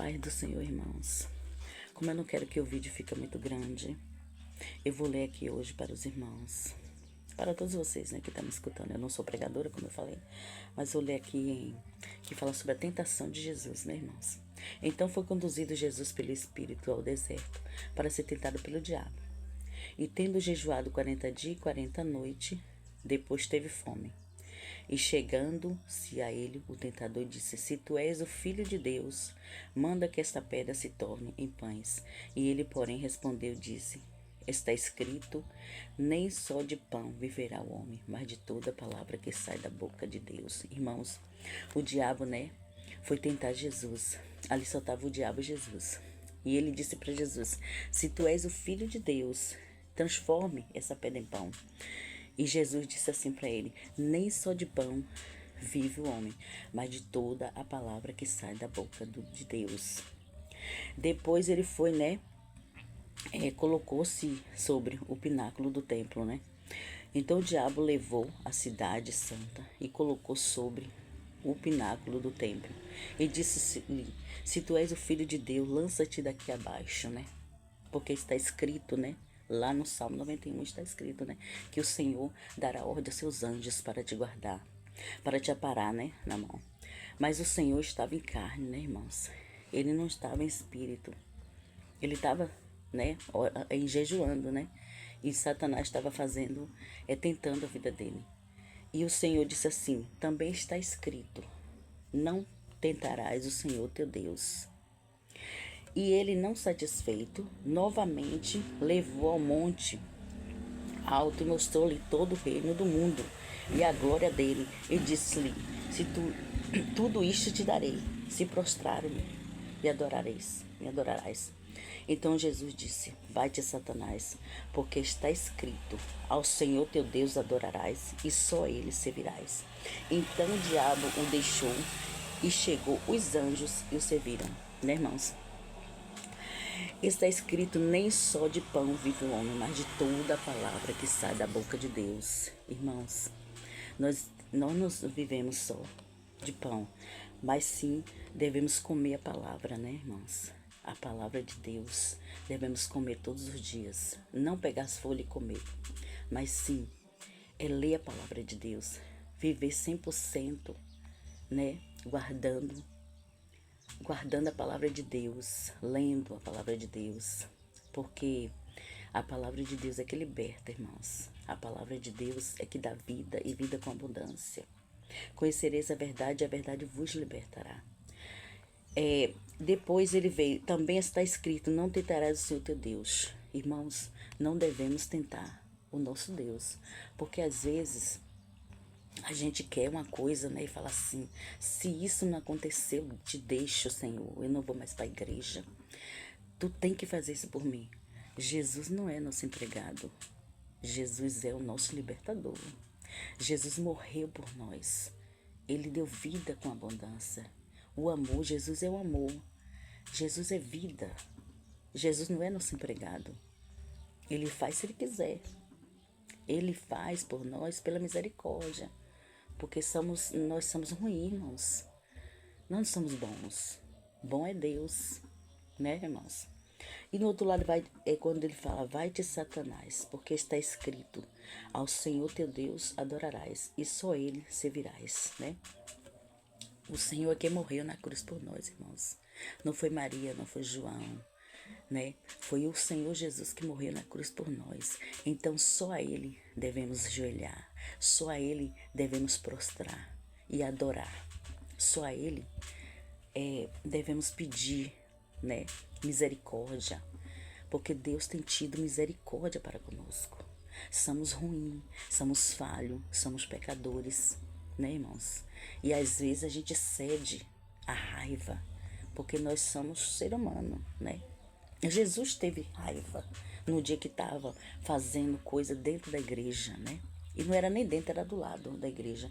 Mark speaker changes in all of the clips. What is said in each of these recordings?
Speaker 1: Paz do Senhor, irmãos. Como eu não quero que o vídeo fique muito grande, eu vou ler aqui hoje para os irmãos, para todos vocês, né, que estão me escutando. Eu não sou pregadora, como eu falei, mas vou ler aqui que fala sobre a tentação de Jesus, né, irmãos? Então foi conduzido Jesus pelo Espírito ao deserto para ser tentado pelo diabo. E tendo jejuado 40 dias e 40 noites, depois teve fome. E chegando-se a ele, o tentador disse: Se tu és o Filho de Deus, manda que esta pedra se torne em pães. E ele, porém, respondeu, disse: Está escrito, nem só de pão viverá o homem, mas de toda palavra que sai da boca de Deus. Irmãos, o diabo, né, foi tentar Jesus. Ali só estava o diabo e Jesus. E ele disse para Jesus: Se tu és o Filho de Deus, transforme essa pedra em pão. E Jesus disse assim para ele: Nem só de pão vive o homem, mas de toda a palavra que sai da boca de Deus. Depois ele foi, né, colocou-se sobre o pináculo do templo, né? Então o diabo levou a cidade santa e colocou sobre o pináculo do templo. E disse-lhe: Se tu és o Filho de Deus, lança-te daqui abaixo, né? Porque está escrito, né? Lá no Salmo 91 está escrito, né? Que o Senhor dará ordem aos seus anjos para te guardar, para te aparar, né? Na mão. Mas o Senhor estava em carne, né, irmãos? Ele não estava em espírito. Ele estava, né, jejuando, né? E Satanás estava fazendo, tentando a vida dele. E o Senhor disse assim: Também está escrito, não tentarás o Senhor teu Deus. E ele, não satisfeito, novamente levou ao monte alto e mostrou-lhe todo o reino do mundo e a glória dele. E disse-lhe: Se tudo isto te darei, se prostrar-me me adorarás. Então Jesus disse: Vai-te, Satanás, porque está escrito: Ao Senhor teu Deus adorarás e só ele servirás. Então o diabo o deixou e chegou os anjos e o serviram. Né, irmãos? Está escrito: Nem só de pão vive o homem, mas de toda a palavra que sai da boca de Deus. Irmãos, nós não vivemos só de pão, mas sim devemos comer a palavra, né, irmãos? A palavra de Deus devemos comer todos os dias. Não pegar as folhas e comer, mas sim ler a palavra de Deus. Viver 100%, né? Guardando a palavra de Deus, lendo a palavra de Deus, porque a palavra de Deus é que liberta, irmãos. A palavra de Deus é que dá vida e vida com abundância. Conhecereis a verdade vos libertará. Depois ele veio, também está escrito: Não tentarás o Senhor teu Deus. Irmãos, não devemos tentar o nosso Deus, porque às vezes a gente quer uma coisa, né, e fala assim: se isso não aconteceu, te deixo, Senhor, eu não vou mais para a igreja. Tu tem que fazer isso por mim. Jesus não é nosso empregado. Jesus é o nosso libertador. Jesus morreu por nós. Ele deu vida com abundância. O amor, Jesus é o amor. Jesus é vida. Jesus não é nosso empregado. Ele faz se ele quiser. Ele faz por nós pela misericórdia. Porque nós somos ruins, irmãos. Nós não somos bons. Bom é Deus, né, irmãos? E no outro lado é quando ele fala: Vai-te, Satanás, porque está escrito: Ao Senhor teu Deus adorarás e só ele servirás, né? O Senhor é quem morreu na cruz por nós, irmãos. Não foi Maria, não foi João, né? Foi o Senhor Jesus que morreu na cruz por nós. Então só a ele devemos ajoelhar, só a ele devemos prostrar e adorar. Só a ele devemos pedir, né, misericórdia, porque Deus tem tido misericórdia para conosco. Somos ruins, somos falhos, somos pecadores, né, irmãos? E às vezes a gente cede à raiva, porque nós somos ser humano, né? Jesus teve raiva no dia que estava fazendo coisa dentro da igreja, né? E não era nem dentro, era do lado da igreja.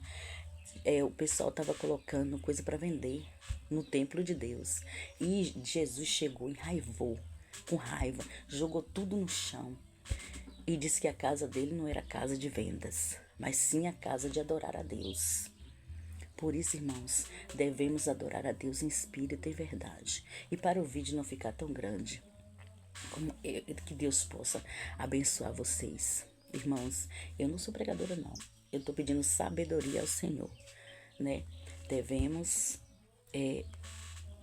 Speaker 1: O pessoal estava colocando coisa para vender no templo de Deus. E Jesus chegou, enraivou, com raiva, jogou tudo no chão. E disse que a casa dele não era casa de vendas, mas sim a casa de adorar a Deus. Por isso, irmãos, devemos adorar a Deus em espírito e verdade. E para o vídeo não ficar tão grande, que Deus possa abençoar vocês. Irmãos, eu não sou pregadora, não. Eu estou pedindo sabedoria ao Senhor, né? Devemos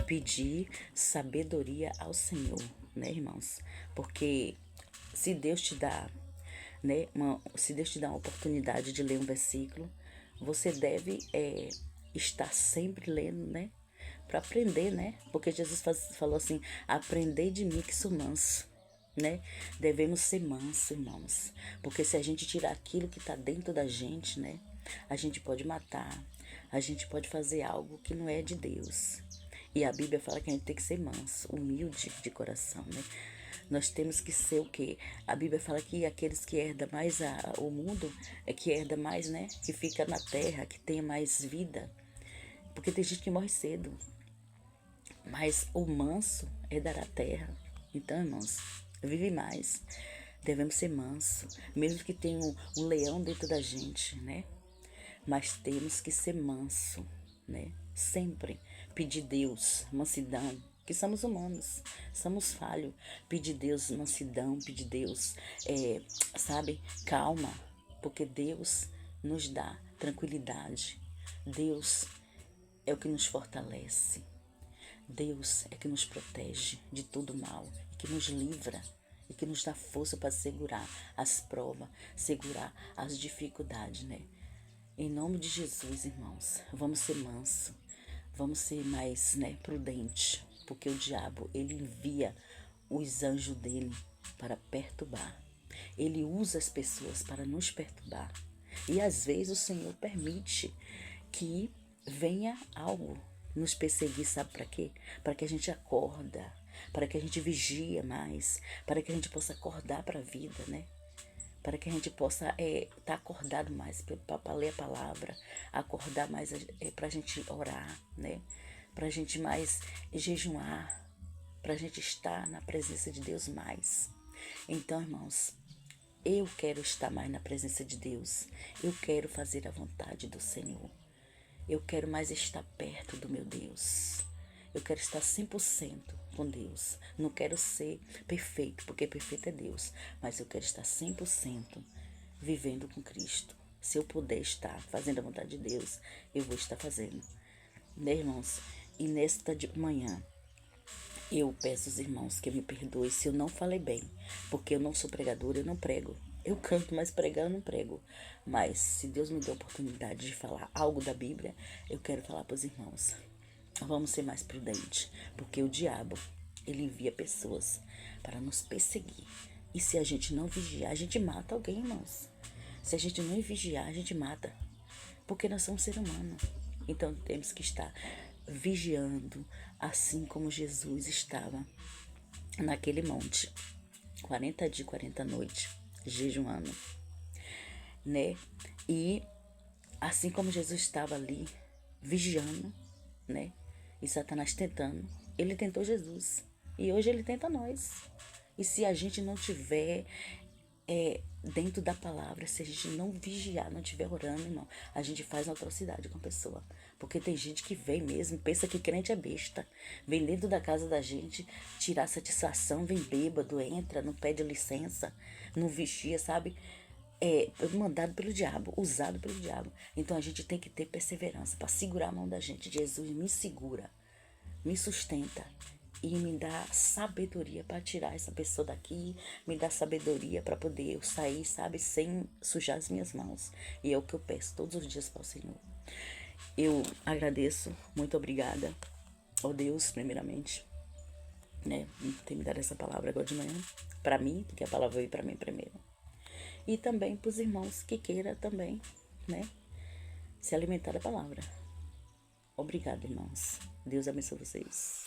Speaker 1: pedir sabedoria ao Senhor, né, irmãos? Porque se Deus te dá, né, se Deus te dá uma oportunidade de ler um versículo, você deve estar sempre lendo, né? Para aprender, né? Porque Jesus falou assim: aprendei de mim que sou manso, né? Devemos ser mansos, irmãos. Porque se a gente tirar aquilo que está dentro da gente, né? A gente pode matar, a gente pode fazer algo que não é de Deus. E a Bíblia fala que a gente tem que ser manso, humilde de coração, né? Nós temos que ser o quê? A Bíblia fala que aqueles que herdam mais o mundo, que herda mais, né? Que fica na terra, que tenha mais vida. Porque tem gente que morre cedo. Mas o manso herdará a terra. Então, irmãos, vive mais. Devemos ser mansos. Mesmo que tenha um leão dentro da gente, né? Mas temos que ser manso, né? Sempre pedir Deus mansidão, que somos humanos, somos falhos. Pedir Deus mansidão, pedir Deus, sabe, calma, porque Deus nos dá tranquilidade. Deus é o que nos fortalece. Deus é que nos protege de todo mal, que nos livra e que nos dá força para segurar as provas, segurar as dificuldades, né? Em nome de Jesus, irmãos, vamos ser mansos, vamos ser mais, né, prudentes, porque o diabo, ele envia os anjos dele para perturbar. Ele usa as pessoas para nos perturbar. E às vezes o Senhor permite que venha algo nos perseguir, sabe para quê? Para que a gente acorda, para que a gente vigia mais, para que a gente possa acordar para a vida, né? Para que a gente possa estar acordado mais para ler a palavra, acordar mais para a gente orar, né? Para a gente mais jejuar, para a gente estar na presença de Deus mais. Então, irmãos, eu quero estar mais na presença de Deus. Eu quero fazer a vontade do Senhor. Eu quero mais estar perto do meu Deus. Eu quero estar 100% com Deus. Não quero ser perfeito, porque perfeito é Deus. Mas eu quero estar 100% vivendo com Cristo. Se eu puder estar fazendo a vontade de Deus, eu vou estar fazendo. Né, irmãos? E nesta manhã, eu peço aos irmãos que me perdoem se eu não falei bem. Porque eu não sou pregadora, eu não prego. Eu canto, mas pregar eu não prego. Mas se Deus me deu a oportunidade de falar algo da Bíblia, eu quero falar para os irmãos. Vamos ser mais prudentes, porque o diabo, ele envia pessoas para nos perseguir. E se a gente não vigiar, a gente mata alguém, irmãos. Se a gente não vigiar, a gente mata. Porque nós somos seres humanos. Então temos que estar vigiando, assim como Jesus estava naquele monte. 40 dias, 40 noites, jejuando, né? E assim como Jesus estava ali, vigiando, né? E Satanás tentando, ele tentou Jesus. E hoje ele tenta nós. E se a gente não tiver dentro da palavra, se a gente não vigiar, não estiver orando, irmão, a gente faz uma atrocidade com a pessoa. Porque tem gente que vem mesmo, pensa que crente é besta. Vem dentro da casa da gente tirar satisfação, vem bêbado, entra, não pede licença, não vigia, sabe? É mandado pelo diabo, usado pelo diabo. Então a gente tem que ter perseverança para segurar a mão da gente. Jesus me segura, me sustenta e me dá sabedoria para tirar essa pessoa daqui, me dá sabedoria para poder eu sair, sabe, sem sujar as minhas mãos. E é o que eu peço todos os dias para o Senhor. Eu agradeço, muito obrigada ao Deus, primeiramente, né, por ter me dado essa palavra agora de manhã, para mim, porque a palavra veio para mim primeiro. E também para os irmãos que queiram também, né, se alimentar da palavra. Obrigada, irmãos. Deus abençoe vocês.